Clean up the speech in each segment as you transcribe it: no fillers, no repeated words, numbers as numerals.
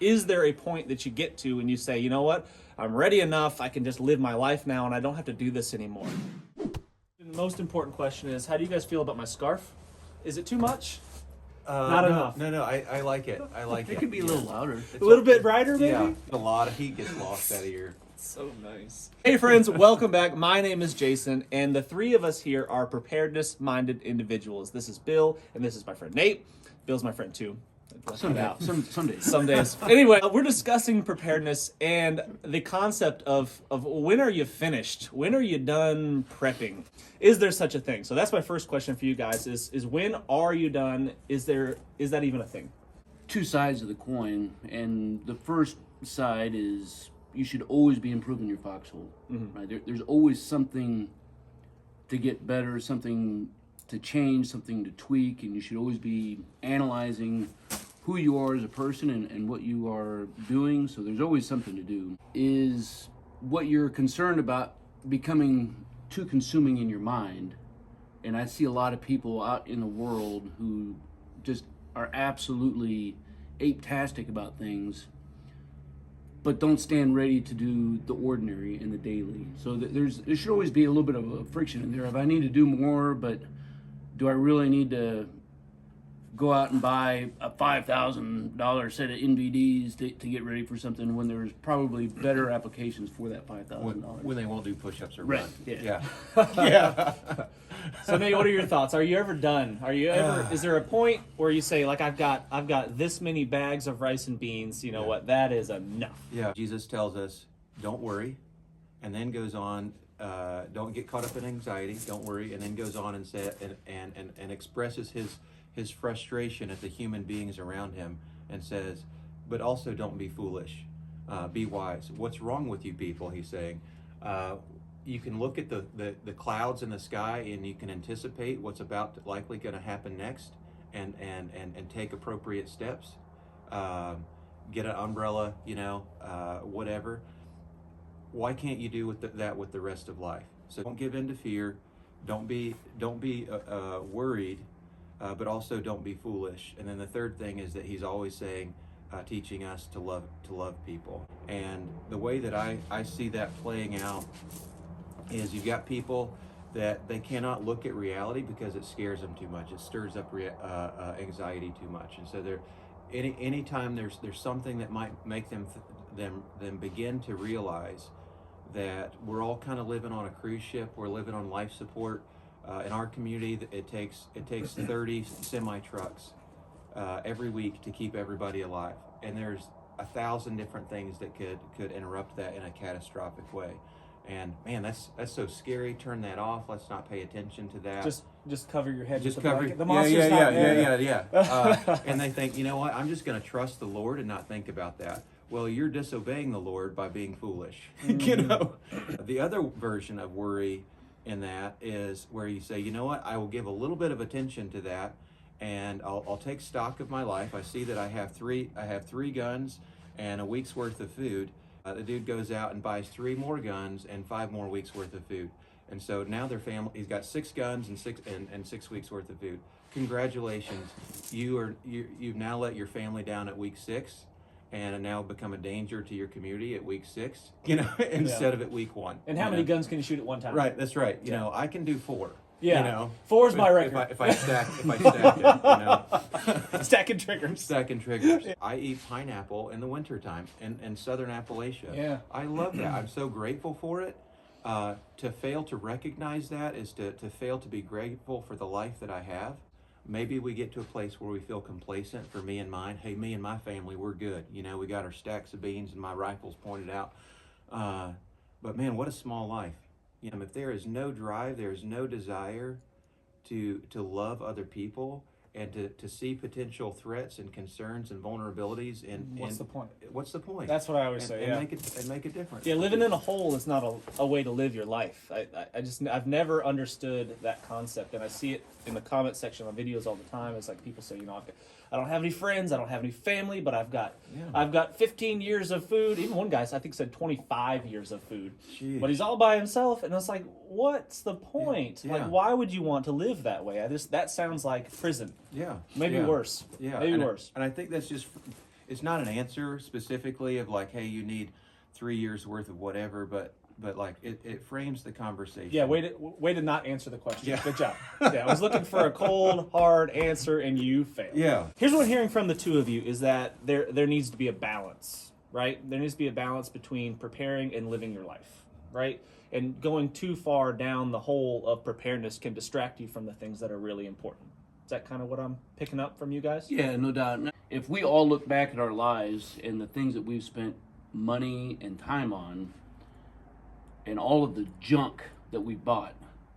Is there a point that you get to and you say, you know what, I'm ready enough, I can just live my life now and I don't have to do this anymore? The most important question is, how do you guys feel about my scarf? Is it too much? Not enough. No, I like it. I like it. It could be a little louder. A little bit brighter, maybe? Yeah, a lot of heat gets lost out of your... So nice. Hey friends, welcome back. My name is Jason, and the three of us here are preparedness-minded individuals. This is Bill, and this is my friend Nate. Bill's my friend too. Some days. Some days. Anyway, we're discussing preparedness and the concept of when are you finished? When are you done prepping? Is there such a thing? So that's my first question for you guys is when are you done? Is that even a thing? Two sides of the coin, and the first side is you should always be improving your foxhole. Mm-hmm. Right? There's always something to get better, something to change, something to tweak, and you should always be analyzing who you are as a person and what you are doing. So there's always something to do. Is what you're concerned about becoming too consuming in your mind? And I see a lot of people out in the world who just are absolutely ape-tastic about things, but don't stand ready to do the ordinary and the daily. So there should always be a little bit of a friction in there. If I need to do more, but do I really need to go out and buy a $5,000 set of NVDs to get ready for something when there's probably better applications for that $5,000? When they won't do push-ups or Right. run. Yeah. Yeah. So Nate, what are your thoughts? Are you ever done? Is there a point where you say, like, I've got this many bags of rice and beans, you know what, that is enough? Yeah. Jesus tells us, don't worry, and then goes on, don't get caught up in anxiety, don't worry, and then goes on and and expresses his frustration at the human beings around him and says, but also don't be foolish, be wise. What's wrong with you people, he's saying. You can look at the clouds in the sky and you can anticipate what's likely going to happen next and take appropriate steps. Get an umbrella, whatever. Why can't you do that with the rest of life? So don't give in to fear. Don't be worried. But also don't be foolish. And then the third thing is that he's always saying, teaching us to love people. And the way that I see that playing out is you've got people that they cannot look at reality because it scares them too much. It stirs up anxiety too much. And so anytime there's something that might make them begin to realize that we're all kind of living on a cruise ship, we're living on life support. In our community, it takes 30 semi-trucks every week to keep everybody alive, and there's 1,000 different things that could interrupt that in a catastrophic way. And man, that's so scary. Turn that off. Let's not pay attention to that. Just cover your head. Just with the cover. blanket. The monster's not there. Yeah. And they think, you know what? I'm just going to trust the Lord and not think about that. Well, you're disobeying the Lord by being foolish. The other version of worry in that is where you say, you know what, I will give a little bit of attention to that, and I'll take stock of my life. I see that I have three guns and a week's worth of food. The dude goes out and buys 3 more guns and 5 more weeks worth of food, and so now their family, he's got 6 guns and 6 weeks worth of food. Congratulations, you've now let your family down at week 6. And now become a danger to your community at week 6, instead of at week 1. And how many guns can you shoot at one time? Right, that's right. I can do 4. Yeah, 4 is my record. If I stack it, Stacking triggers. Stacking triggers. I eat pineapple in the wintertime in southern Appalachia. Yeah. I love that. I'm so grateful for it. To fail to recognize that is to fail to be grateful for the life that I have. Maybe we get to a place where we feel complacent. For me and mine, hey, me and my family, we're good. We got our stacks of beans and my rifles pointed out. But man, what a small life. If there is no drive, there is no desire to love other people and to see potential threats and concerns and vulnerabilities. And what's the point? What's the point? That's what I always say. And make a difference. Yeah, living in a hole is not a way to live your life. I've never understood that concept, and I see it in the comment section on videos all the time. It's like people say, I don't have any friends, I don't have any family, but I've got 15 years of food. Even one guy, I think, said 25 years of food. Jeez. But he's all by himself, and it's like, what's the point? Yeah. Like, why would you want to live that way? That sounds like prison. Yeah. Maybe worse. Yeah. Maybe worse. And I think that's just, it's not an answer specifically of like, hey, you need 3 years worth of whatever, but like it frames the conversation. Yeah, way to not answer the question. Yeah. Good job. Yeah, I was looking for a cold, hard answer, and you failed. Yeah. Here's what I'm hearing from the two of you is that there needs to be a balance, right? There needs to be a balance between preparing and living your life, right? And going too far down the hole of preparedness can distract you from the things that are really important. Is that kind of what I'm picking up from you guys? Yeah, no doubt. If we all look back at our lives and the things that we've spent money and time on, and all of the junk that we bought,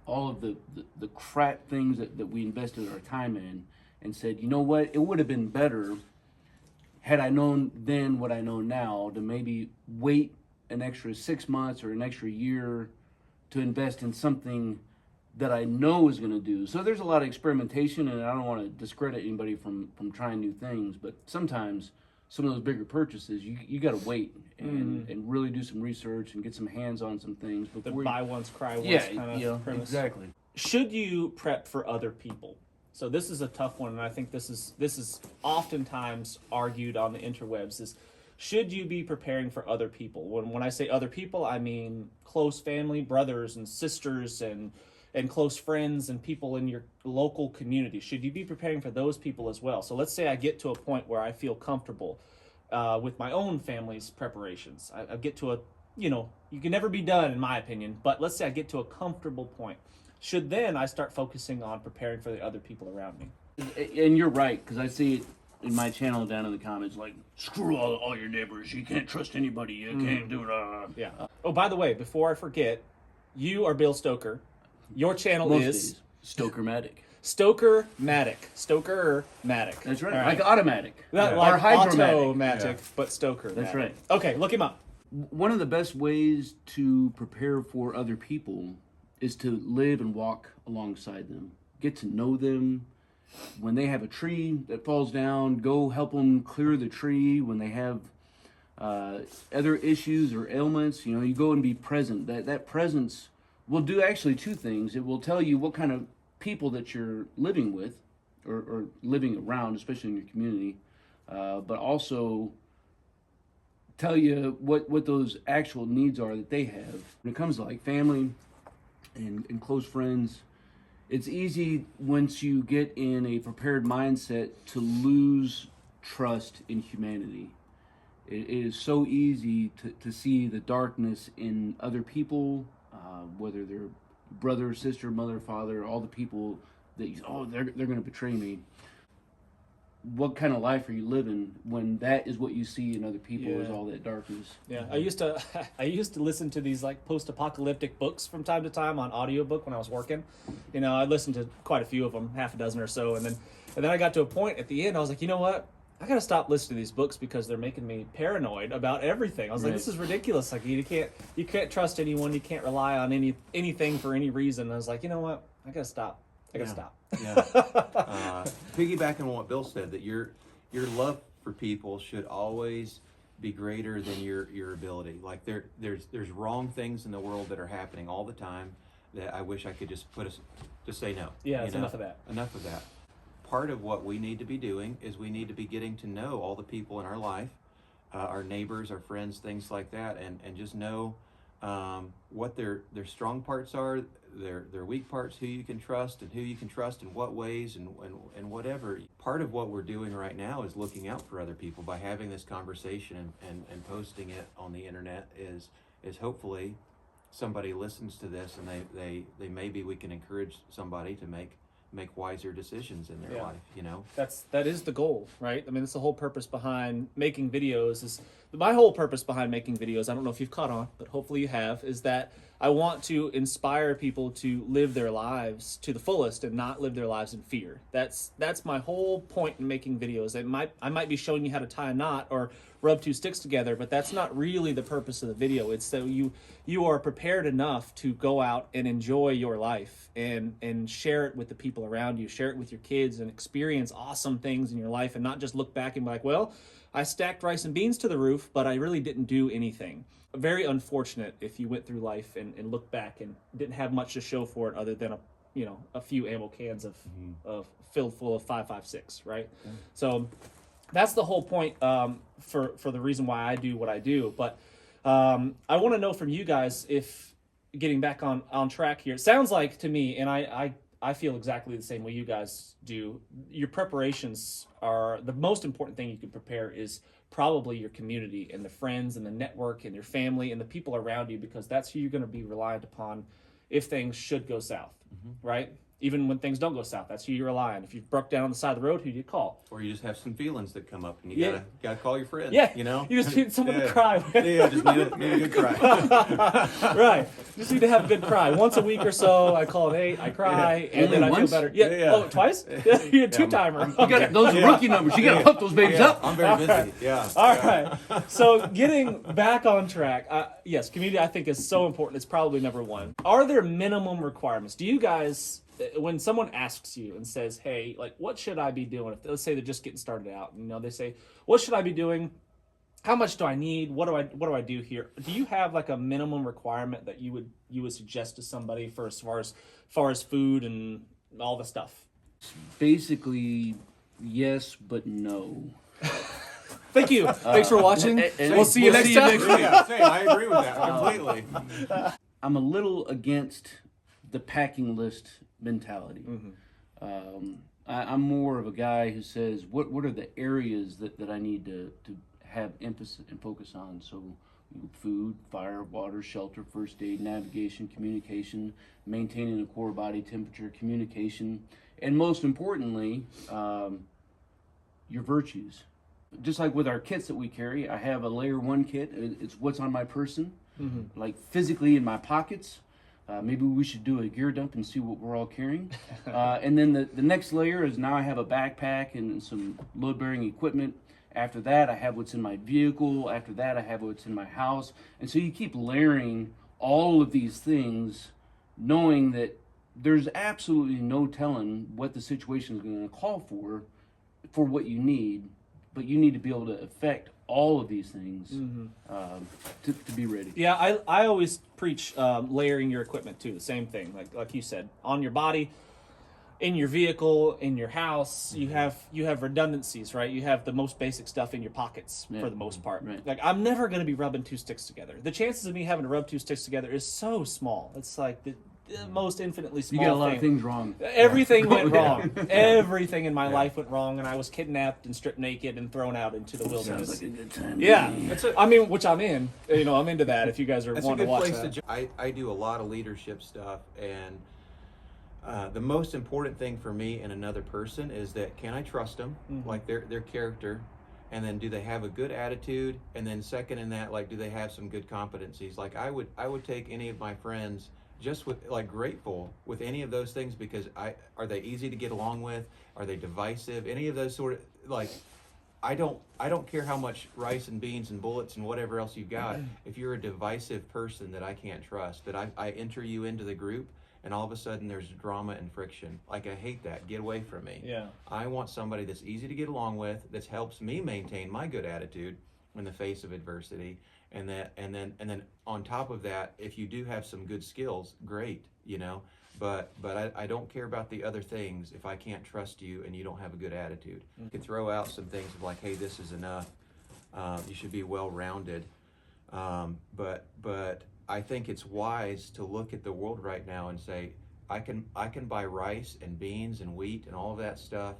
all of the crap things that we invested our time in, and said, you know what, it would have been better had I known then what I know now to maybe wait an extra 6 months or an extra year to invest in something that I know is going to do. So there's a lot of experimentation, and I don't want to discredit anybody from trying new things, but sometimes some of those bigger purchases, you got to wait and really do some research and get some hands on some things The before buy once, cry once kind of premise. exactly. Should you prep for other people? So this is a tough one, and I think this is oftentimes argued on the interwebs is, should you be preparing for other people? When I say other people, I mean close family, brothers and sisters and close friends and people in your local community. Should you be preparing for those people as well? So let's say I get to a point where I feel comfortable with my own family's preparations. I get to you can never be done in my opinion, but let's say I get to a comfortable point. Should then I start focusing on preparing for the other people around me? And you're right, because I see it in my channel down in the comments, like, screw all your neighbors. You can't trust anybody. You can't do it. Yeah. Oh, by the way, before I forget, you are Bill Stoker. Your channel Most is days, Stoker-matic. Stoker-matic. Stoker-matic. That's right. All Like automatic. Not Or like hydromatic. automatic, but Stoker. That's right. Okay, look him up. One of the best ways to prepare for other people is to live and walk alongside them. Get to know them. When they have a tree that falls down, go help them clear the tree. When they have other issues or ailments, you go and be present. That presence will do actually two things. It will tell you what kind of people that you're living with or living around, especially in your community, but also tell you what those actual needs are that they have. When it comes to like family and close friends, it's easy once you get in a prepared mindset to lose trust in humanity. It is so easy to see the darkness in other people, whether they're brother, sister, mother, father, all the people that they're going to betray me. What kind of life are you living when that is what you see in other people is all that darkness? Yeah, I used to listen to these like post-apocalyptic books from time to time on audiobook when I was working. I listened to quite a few of them, half a dozen or so, and then I got to a point at the end. I was like, you know what? I gotta stop listening to these books because they're making me paranoid about everything. I was like, this is ridiculous. Like you can't trust anyone. You can't rely on anything for any reason. And I was like, you know what? I gotta stop. Stop. Yeah. Piggybacking on what Bill said, that your love for people should always be greater than your ability. Like there's wrong things in the world that are happening all the time that I wish I could just say no. Yeah, it's enough of that. Enough of that. Part of what we need to be doing is we need to be getting to know all the people in our life, our neighbors, our friends, things like that, and just know what their strong parts are, their weak parts, who you can trust and who you can trust in what ways and whatever. Part of what we're doing right now is looking out for other people by having this conversation and posting it on the internet is hopefully somebody listens to this and they maybe we can encourage somebody to make wiser decisions in their life. That is the goal, right? I mean, that's the whole purpose behind making videos. My whole purpose behind making videos, I don't know if you've caught on, but hopefully you have, is that I want to inspire people to live their lives to the fullest and not live their lives in fear. That's my whole point in making videos. I might be showing you how to tie a knot or rub two sticks together, but that's not really the purpose of the video. It's that you are prepared enough to go out and enjoy your life and share it with the people around you, share it with your kids and experience awesome things in your life and not just look back and be like, well, I stacked rice and beans to the roof, but I really didn't do anything. Very unfortunate if you went through life and looked back and didn't have much to show for it other than a few ammo cans of filled full of 5.56, right? So that's the whole point for the reason why I do what I do. But I want to know from you guys, if getting back on track here, it sounds like to me, and I feel exactly the same way you guys do. Your preparations are the most important thing you can prepare is probably your community and the friends and the network and your family and the people around you, because that's who you're going to be reliant upon if things should go south, right? Even when things don't go south, that's who you rely on. If you broke down on the side of the road, who do you call? Or you just have some feelings that come up, and you Yeah. gotta call your friend. Yeah, you know, you just need someone to Yeah. cry with. Yeah, just need a good cry. Right. Just need to have a good cry. Once a week or so, I call it, hey, I cry, and Only then I feel once? better. Yeah. Yeah. Oh, twice? You're a two-timer. You got those are rookie numbers. You got to pump those babies Yeah, up. I'm very busy. Yeah. All right. So getting back on track, yes, community I think is so important. It's probably number one. Are there minimum requirements? Do you guys, when someone asks you and says, hey, like, what should I be doing? If, let's say they're just getting started out, you know, they say, what should I be doing? How much do I need? What do I do here? Do you have like a minimum requirement that you would suggest to somebody for as far as food and all the stuff? Basically, yes, but no. Thank you. Thanks for watching. and We'll see you next time. Yeah, same. I agree with that completely. I'm a little against the packing list mentality. I'm more of a guy who says, what are the areas that I need to have emphasis and focus on? So food, fire, water, shelter, first aid, navigation, communication, maintaining a core body temperature, communication, and most importantly, your virtues. Just like with our kits that we carry, I have a layer 1 kit. It's what's on my person, like physically in my pockets. Maybe we should do a gear dump and see what we're all carrying. And then the next layer is now I have a backpack and some load-bearing equipment. After that, I have what's in my vehicle. After that, I have what's in my house. And so you keep layering all of these things, knowing that there's absolutely no telling what the situation is going to call for what you need. But you need to be able to affect all of these things to be ready. Yeah, I always preach layering your equipment too. The same thing, like you said, on your body, in your vehicle, in your house. You have redundancies, right? You have the most basic stuff in your pockets for the most part. Right. Like I'm never going to be rubbing 2 sticks together. The chances of me having to rub 2 sticks together is so small. It's like the most infinitely You small. got a lot thing. of things wrong. Everything went wrong. Everything in my life went wrong, and I was kidnapped and stripped naked and thrown out into the wilderness. Sounds like a good time. Yeah, That's I mean, which I'm in. You know, I'm into that. If you guys are That's a wanting good to watch place that. to. I do a lot of leadership stuff, and the most important thing for me in another person is that can I trust them, like their character, and then do they have a good attitude, and then second in that, like, do they have some good competencies? Like I would take any of my friends just with like grateful with any of those things, because are they easy to get along with? Are they divisive? Any of those sort of, like, I don't care how much rice and beans and bullets and whatever else you've got. If you're a divisive person that I can't trust, that I enter you into the group and all of a sudden there's drama and friction. Like, I hate that. Get away from me. Yeah. I want somebody that's easy to get along with, that helps me maintain my good attitude in the face of adversity. And then on top of that, if you do have some good skills, great, you know. But I don't care about the other things if I can't trust you and you don't have a good attitude. You can throw out some things of like, hey, this is enough. You should be well-rounded. But I think it's wise to look at the world right now and say, I can buy rice and beans and wheat and all of that stuff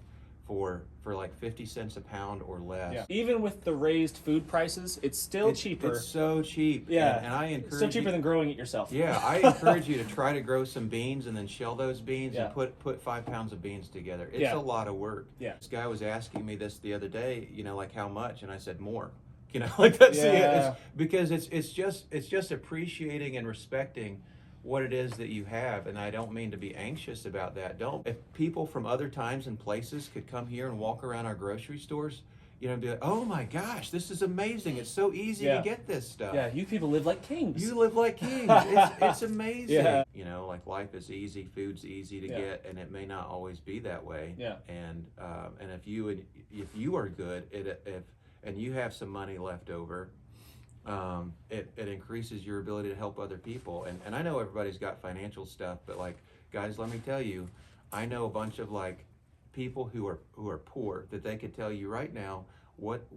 for like 50 cents a pound or less. Yeah. Even with the raised food prices, it's still cheaper. It's so cheap. Yeah. And I encourage It's still cheaper you, than growing it yourself. yeah, I encourage you to try to grow some beans and then shell those beans Yeah. and put 5 pounds of beans together. It's Yeah. a lot of work. Yeah. This guy was asking me this the other day, you know, like how much, and I said more. You know, like that's Yeah. because it's just appreciating and respecting what it is that you have. And I don't mean to be anxious about that. If people from other times and places could come here and walk around our grocery stores, you know, and be like, oh my gosh, this is amazing. It's so easy Yeah. to get this stuff. Yeah, you people live like kings. You live like kings. It's amazing. Yeah. You know, like life is easy, food's easy to Yeah. get, and it may not always be that way. Yeah. And if you are good, and you have some money left over, it increases your ability to help other people. And I know everybody's got financial stuff, but like, guys, let me tell you, I know a bunch of like people who are poor that they could tell you right now what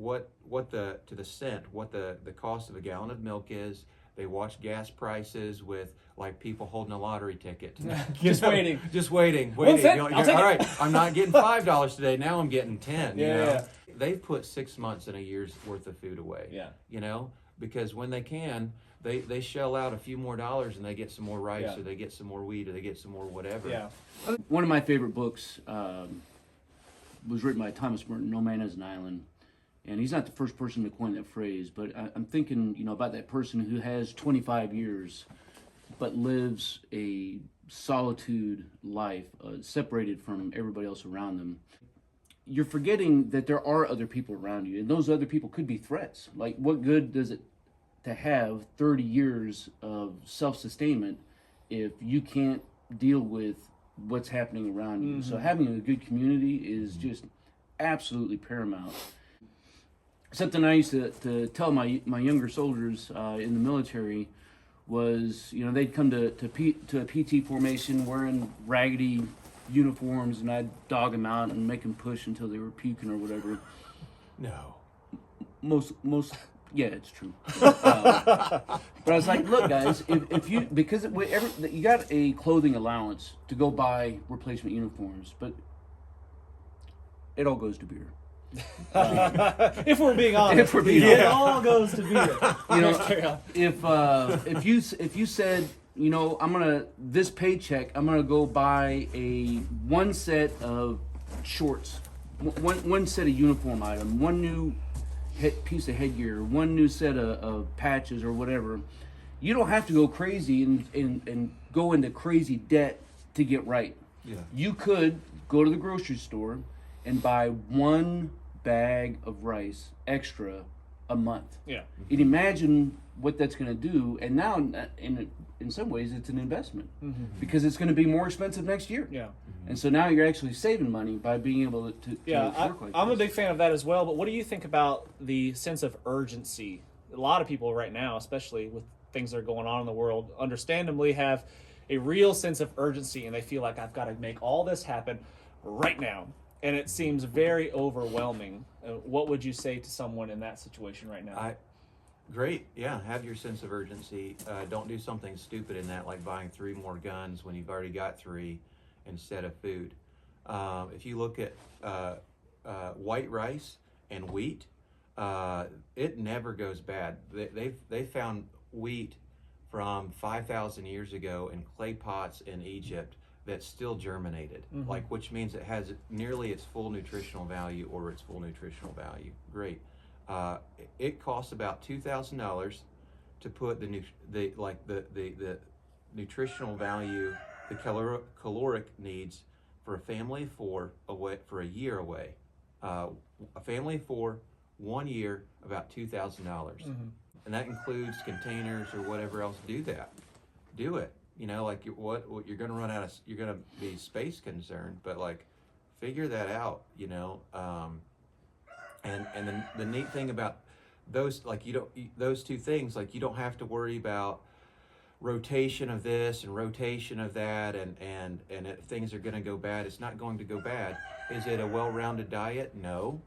the to the cent what the cost of a gallon of milk is. They watch gas prices with like people holding a lottery ticket. Just waiting. Just waiting. One cent, You're, I'll take all it. right, I'm not getting $5 today. Now I'm getting 10. Yeah, you know? yeah. They've put 6 months and a year's worth of food away. Yeah. You know, because when they can, they shell out a few more dollars and they get some more rice, Yeah. or they get some more wheat, or they get some more whatever. Yeah. One of my favorite books was written by Thomas Merton, No Man is an Island. And he's not the first person to coin that phrase, but I'm thinking, about that person who has 25 years but lives a solitude life, separated from everybody else around them. You're forgetting that there are other people around you, and those other people could be threats. Like, what good does it to have 30 years of self-sustainment if you can't deal with what's happening around you? So having a good community is just absolutely paramount. Something I used to tell my younger soldiers in the military was, they'd come to a PT formation wearing raggedy uniforms, and I'd dog them out and make them push until they were puking or whatever. No. Most, yeah, it's true. But I was like, look, guys, if you, because you got a clothing allowance to go buy replacement uniforms, but it all goes to beer. If we're being honest, it all goes to beer. If you said, this paycheck, I'm gonna go buy one set of shorts, one set of uniform item, one new piece of headgear, one new set of patches or whatever. You don't have to go crazy and go into crazy debt to get right. Yeah. You could go to the grocery store and buy one bag of rice extra a month. Yeah. And imagine what that's going to do. And now, in some ways, it's an investment because it's going to be more expensive next year. Yeah. And so now you're actually saving money by being able to work like I'm this. a big fan of that as well. But what do you think about the sense of urgency? A lot of people right now, especially with things that are going on in the world, understandably have a real sense of urgency, and they feel like I've got to make all this happen right now. And it seems very overwhelming. What would you say to someone in that situation right now? Great, yeah. Have your sense of urgency. Don't do something stupid in that, like buying 3 more guns when you've already got 3 instead of food. If you look at white rice and wheat, it never goes bad. They found wheat from 5,000 years ago in clay pots in Egypt that's still germinated, which means it has nearly its full nutritional value or its full nutritional value. Great. It costs about $2,000 to put the nutritional value, the caloric needs for a family for a year away. A family for 1 year, about $2,000, and that includes containers or whatever else. Do that. Do it. Like what you're going to run out of. You're going to be space concerned, but like figure that out. And the neat thing about those, like those 2 things, like you don't have to worry about rotation of this and rotation of that, and if things are going to go bad, it's not going to go bad. Is it a well-rounded diet? No,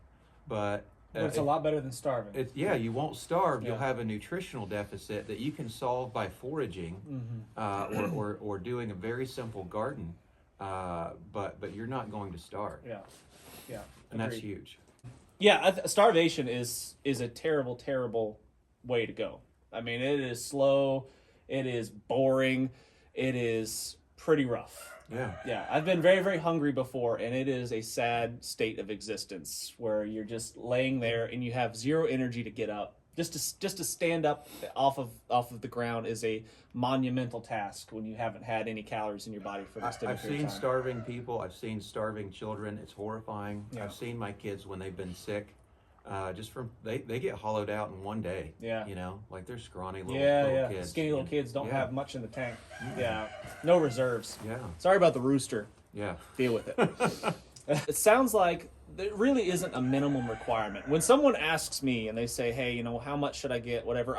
but it's a lot better than starving. You won't starve. Yeah. You'll have a nutritional deficit that you can solve by foraging, or doing a very simple garden, but you're not going to starve. Yeah. And that's Agreed. huge. Yeah, starvation is a terrible, terrible way to go. I mean, it is slow, it is boring, it is pretty rough. Yeah, I've been very, very hungry before, and it is a sad state of existence where you're just laying there and you have zero energy to get up. Just to stand up off of the ground is a monumental task when you haven't had any calories in your body for an extended I've period seen of time. starving people. I've seen starving children. It's horrifying. Yeah. I've seen my kids when they've been sick. They get hollowed out in one day. Yeah. Like they're scrawny little kids. Skinny little kids don't have much in the tank. Mm-hmm. Yeah, no reserves. Yeah. Sorry about the rooster. Yeah. Deal with it. It sounds like there really isn't a minimum requirement. When someone asks me and they say, hey, how much should I get, whatever,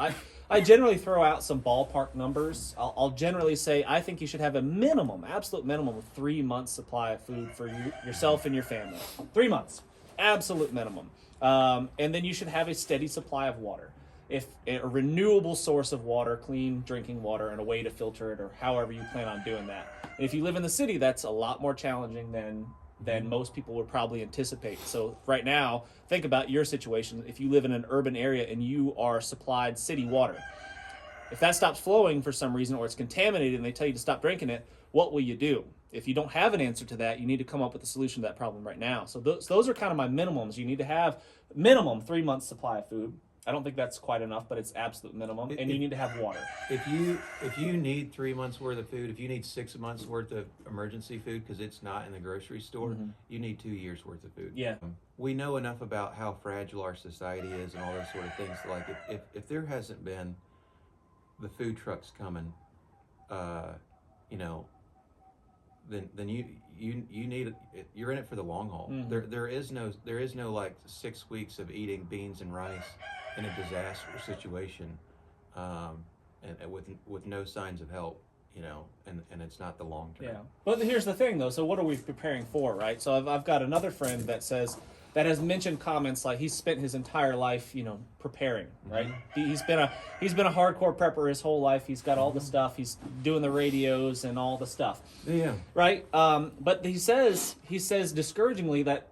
I generally throw out some ballpark numbers. I'll generally say, I think you should have a minimum, absolute minimum of 3 months supply of food for yourself and your family. 3 months, absolute minimum. And then you should have a steady supply of water. If a renewable source of water, clean drinking water, and a way to filter it, or however you plan on doing that. And if you live in the city, that's a lot more challenging than most people would probably anticipate. So right now, think about your situation. If you live in an urban area and you are supplied city water, if that stops flowing for some reason, or it's contaminated and they tell you to stop drinking it, what will you do? If you don't have an answer to that, you need to come up with a solution to that problem right now. So those are kind of my minimums. You need to have minimum 3 months supply of food. I don't think that's quite enough, but it's absolute minimum. And you need to have water. If you need 3 months worth of food, if you need 6 months worth of emergency food because it's not in the grocery store, you need 2 years worth of food. Yeah. We know enough about how fragile our society is and all those sort of things. Like if there hasn't been the food trucks coming, then you need it. You're in it for the long haul. There is no like 6 weeks of eating beans and rice in a disaster situation, and with no signs of help, and it's not the long term. Yeah, but here's the thing though. So what are we preparing for, right? So I've got another friend that has mentioned comments like he's spent his entire life, preparing, right? He's been a hardcore prepper his whole life. He's got all the stuff. He's doing the radios and all the stuff. Yeah. Right. But he says discouragingly that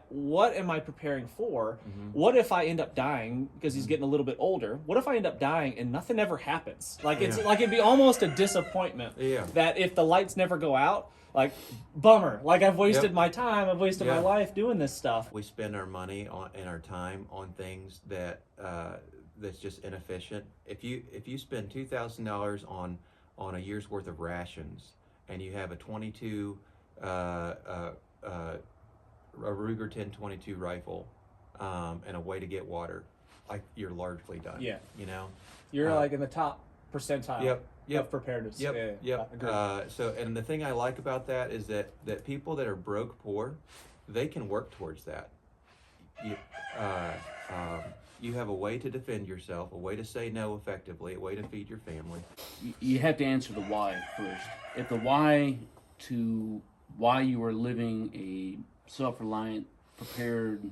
what am I preparing for? What if I end up dying, because he's getting a little bit older? What if I end up dying and nothing ever happens? Like it'd be almost a disappointment that if the lights never go out, like bummer, like I've wasted my time, I've wasted my life doing this stuff. We spend our money and our time on things that's just inefficient. If you spend $2,000 on a year's worth of rations, and you have a 22 a Ruger 1022 rifle, and a way to get water, like you're largely done. Yeah. You're like in the top percentile of preparedness. Yep. So, and the thing I like about that is that people that are broke poor, they can work towards that. You have a way to defend yourself, a way to say no effectively, a way to feed your family. You have to answer the why first. If the why to why you are living a self-reliant, prepared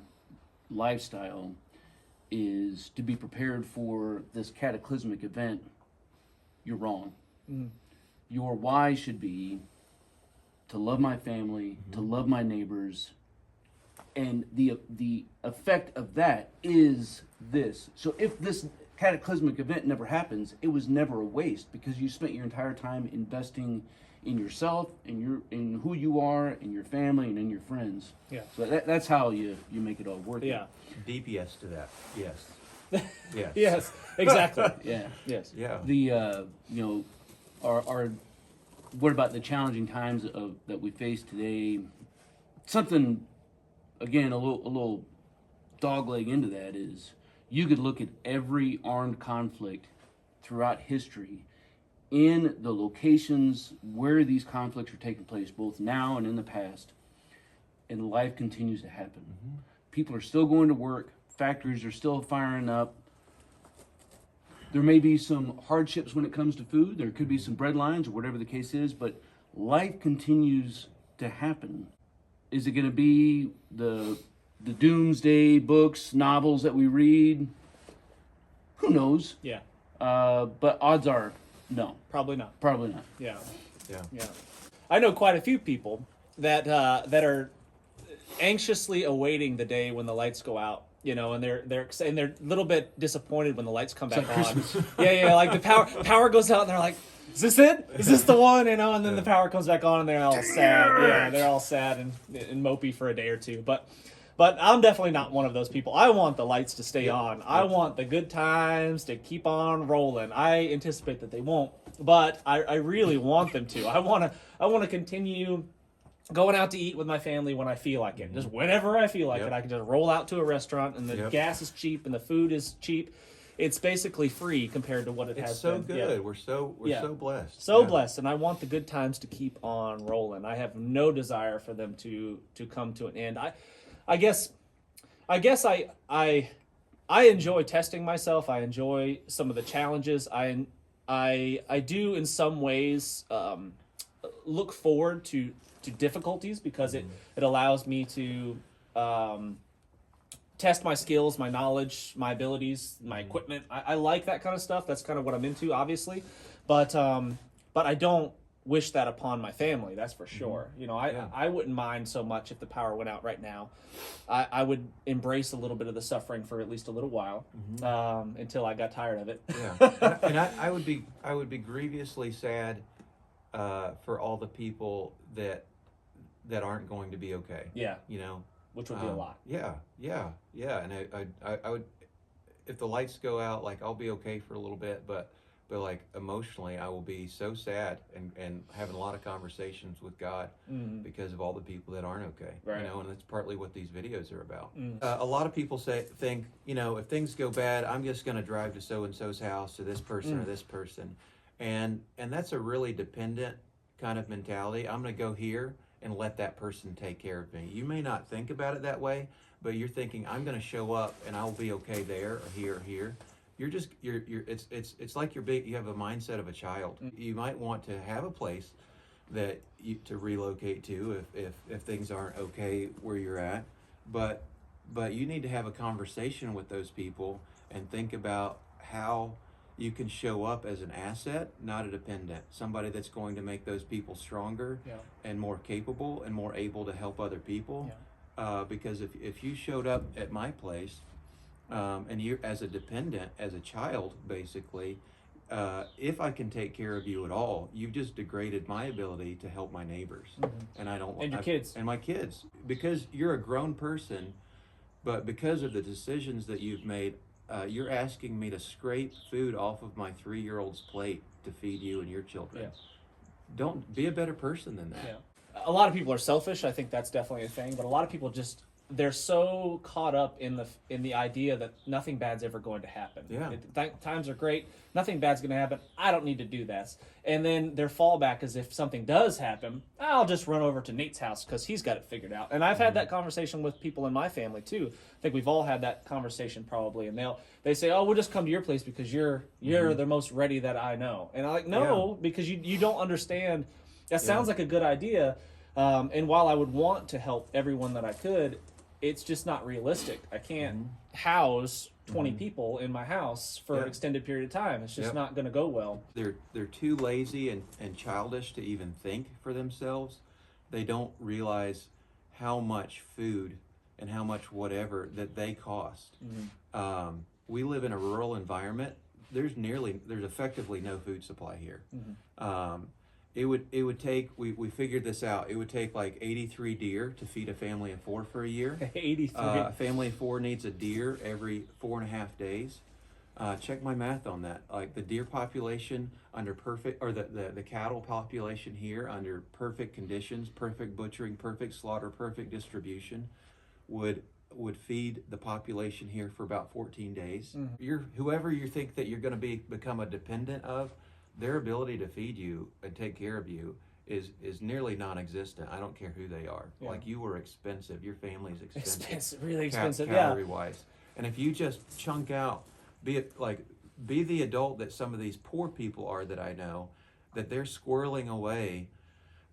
lifestyle is to be prepared for this cataclysmic event, you're wrong. Your why should be to love my family, to love my neighbors, and the effect of that is this. So if this cataclysmic event never happens, it was never a waste, because you spent your entire time investing in yourself, in who you are, in your family, and in your friends. Yeah. So that's how you make it all worth it. Yeah. DPS to that. Yes. Yes. Yes. Exactly. Yeah. Yes. Yeah. The our what about the challenging times that we face today? Something, again, a little dogleg into that is you could look at every armed conflict throughout history in the locations where these conflicts are taking place, both now and in the past, and life continues to happen. People are still going to work, factories are still firing up. There may be some hardships when it comes to food, there could be some bread lines or whatever the case is, but life continues to happen. Is it going to be the doomsday books, novels that we read? Who knows? Yeah. But odds are, no. Probably not. Probably not. Yeah. Yeah. Yeah. I know quite a few people that are anxiously awaiting the day when the lights go out, and they're a little bit disappointed when the lights come back on. Yeah, like the power goes out and they're like, is this it? Is this the one? And then the power comes back on and they're all sad. Yeah, they're all sad and mopey for a day or two. But I'm definitely not one of those people. I want the lights to stay on. I want the good times to keep on rolling. I anticipate that they won't, but I really want them to. I want to continue going out to eat with my family when I feel like it. Just whenever I feel like it, I can just roll out to a restaurant and the gas is cheap and the food is cheap. It's basically free compared to what it has been. It's so good. Yeah. We're so blessed. So blessed, and I want the good times to keep on rolling. I have no desire for them to come to an end. I guess I enjoy testing myself. I enjoy some of the challenges. I do in some ways look forward to difficulties because it allows me to test my skills, my knowledge, my abilities, my equipment. I like that kind of stuff. That's kind of what I'm into, obviously. But I don't wish that upon my family, that's for sure. You know, I wouldn't mind so much if the power went out right now. I would embrace a little bit of the suffering for at least a little while, until I got tired of it. Yeah, and I would be grievously sad for all the people that aren't going to be okay. Yeah, you know, which would be a lot. Yeah, and I would, if the lights go out, like I'll be okay for a little bit, but like emotionally I will be so sad and having a lot of conversations with God because of all the people that aren't okay. Right. You know, and that's partly what these videos are about. A lot of people think, you know, if things go bad, I'm just going to drive to so-and-so's house, to this person or this person. And that's a really dependent kind of mentality. I'm going to go here and let that person take care of me. You may not think about it that way, but you're thinking, I'm going to show up and I'll be okay there or here or here. It's like you have a mindset of a child. You might want to have a place that to relocate to if things aren't okay where you're at, but you need to have a conversation with those people and think about how you can show up as an asset, not a dependent. Somebody that's going to make those people stronger and more capable and more able to help other people. Because if you showed up at my place, and you as a dependent, as a child, basically, if I can take care of you at all, you've just degraded my ability to help my neighbors, and I don't. And your kids. And my kids, because you're a grown person, but because of the decisions that you've made, you're asking me to scrape food off of my 3-year-old's plate to feed you and your children. Don't be a better person than that. A lot of people are selfish. I think that's definitely a thing. But a lot of people they're so caught up in the idea that nothing bad's ever going to happen. Times are great. Nothing bad's going to happen. I don't need to do this. And then their fallback is if something does happen, I'll just run over to Nate's house because he's got it figured out. And I've had that conversation with people in my family too. I think we've all had that conversation probably. And they say, "Oh, we'll just come to your place because you're the most ready that I know." And I'm like, "No, because you don't understand. That sounds like a good idea." And while I would want to help everyone that I could, it's just not realistic. I can't house 20 people in my house for an extended period of time. It's just not going to go well. They're too lazy and childish to even think for themselves. They don't realize how much food and how much whatever that they cost. We live in a rural environment. There's effectively no food supply here. It would take, we figured this out, it would take like 83 deer to feed a family of 4 for a year. 83. A family of 4 needs a deer every 4.5 days. Check my math on that. Like the deer population under the cattle population here under perfect conditions, perfect butchering, perfect slaughter, perfect distribution would feed the population here for about 14 days. Whoever you think that you're going to become a dependent of, their ability to feed you and take care of you is nearly non-existent. I don't care who they are. Like you were expensive. Your family's expensive. Really expensive. Calorie-wise. And if you just chunk out, be the adult that some of these poor people are that I know, that they're squirreling away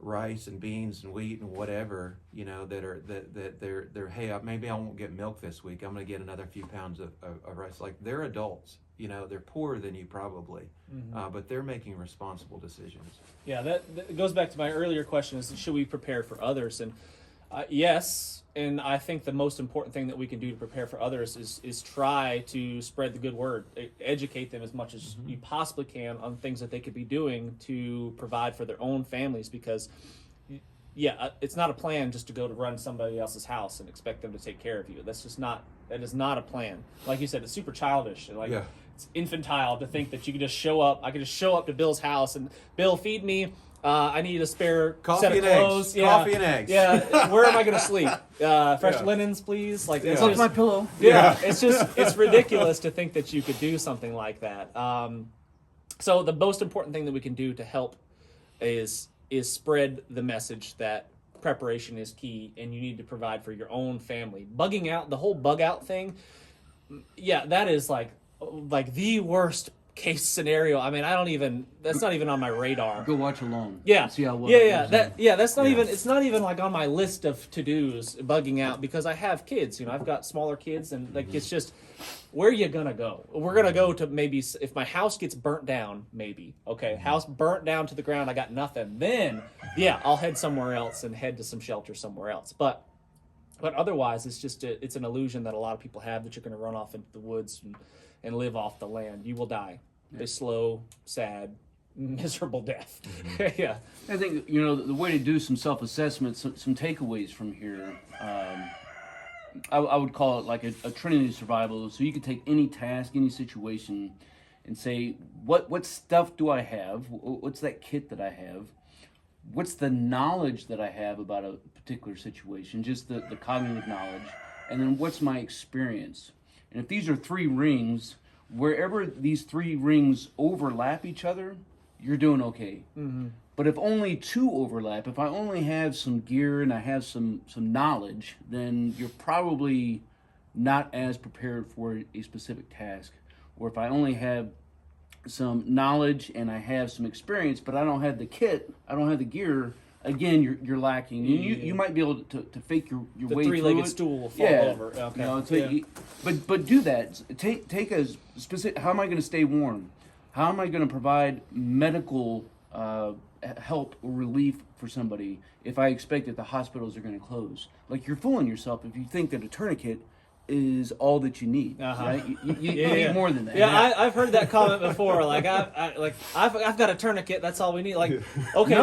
rice and beans and wheat and whatever, you know, that they're hey, maybe I won't get milk this week. I'm going to get another few pounds of rice. Like they're adults. You know, they're poorer than you probably, but they're making responsible decisions. Yeah, that goes back to my earlier question: is should we prepare for others? And yes, and I think the most important thing that we can do to prepare for others is try to spread the good word, educate them as much as you possibly can on things that they could be doing to provide for their own families. Because, it's not a plan just to go to run somebody else's house and expect them to take care of you. That is not a plan. Like you said, it's super childish. It's infantile to think that you can just show up. I can just show up to Bill's house and, "Bill, feed me. I need a spare set of clothes." Coffee and eggs. Yeah. Where am I going to sleep? Fresh linens, please. Like it's Off just, my pillow. it's ridiculous to think that you could do something like that. So the most important thing that we can do to help is spread the message that preparation is key, and you need to provide for your own family. Bugging out, the whole bug out thing, yeah, that is like the worst case scenario. I mean, that's not even on my radar. Go watch along. Yeah. See how well That's not even, it's not even like on my list of to-dos, bugging out, because I have kids, I've got smaller kids, and like, it's just, where are you gonna go? We're gonna go to, maybe if my house gets burnt down, maybe, okay, house burnt down to the ground, I got nothing, then yeah, I'll head somewhere else and head to some shelter somewhere else. But otherwise, it's just it's an illusion that a lot of people have, that you're going to run off into the woods and live off the land. You will die a slow, sad, miserable death. Yeah. I think, the way to do some self-assessment, some takeaways from here, I would call it like a trinity of survival. So you could take any task, any situation, and say, what stuff do I have? What's that kit that I have? What's the knowledge that I have about a particular situation, just the cognitive knowledge, and then what's my experience? And if these are 3 rings, wherever these 3 rings overlap each other, you're doing okay. Mm-hmm. But if only 2 overlap, if I only have some gear and I have some knowledge, then you're probably not as prepared for a specific task. Or if I only have some knowledge and I have some experience, but I don't have the kit, I don't have the gear, again, you're lacking. You might be able to fake your way through it. The 3-legged stool will fall over. Okay. But do that. Take a specific, how am I going to stay warm? How am I going to provide medical help or relief for somebody if I expect that the hospitals are going to close? Like, you're fooling yourself if you think that a tourniquet is all that you need, right? You need more than that. Yeah, I've heard that comment before. Like, I've got a tourniquet. That's all we need. Like, okay,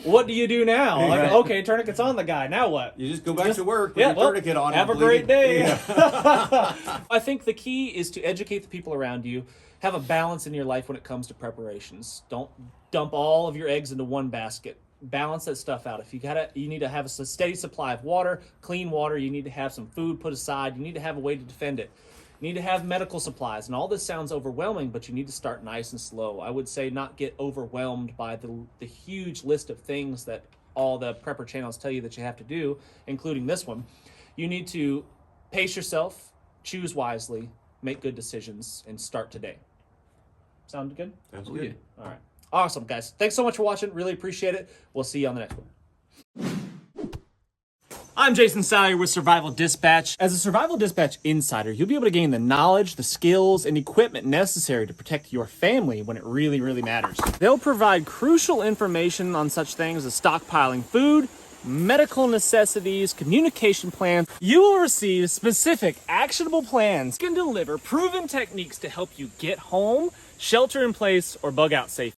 what do you do now? Like, okay, tourniquet's on the guy. Now what? You just go back to work with your tourniquet on. Have a great day. Yeah. I think the key is to educate the people around you. Have a balance in your life when it comes to preparations. Don't dump all of your eggs into one basket. Balance that stuff out. If you need to have a steady supply of water, clean water. You need to have some food put aside. You need to have a way to defend it. You need to have medical supplies. And all this sounds overwhelming, but you need to start nice and slow. I would say not get overwhelmed by the huge list of things that all the prepper channels tell you that you have to do, including this one. You need to pace yourself, choose wisely, make good decisions, and start today. Sound good? Sounds good. All right. Awesome, guys. Thanks so much for watching. Really appreciate it. We'll see you on the next one. I'm Jason Salyer with Survival Dispatch. As a Survival Dispatch insider, you'll be able to gain the knowledge, the skills, and equipment necessary to protect your family when it really, really matters. They'll provide crucial information on such things as stockpiling food, medical necessities, communication plans. You will receive specific, actionable plans. You can deliver proven techniques to help you get home, shelter in place, or bug out safe.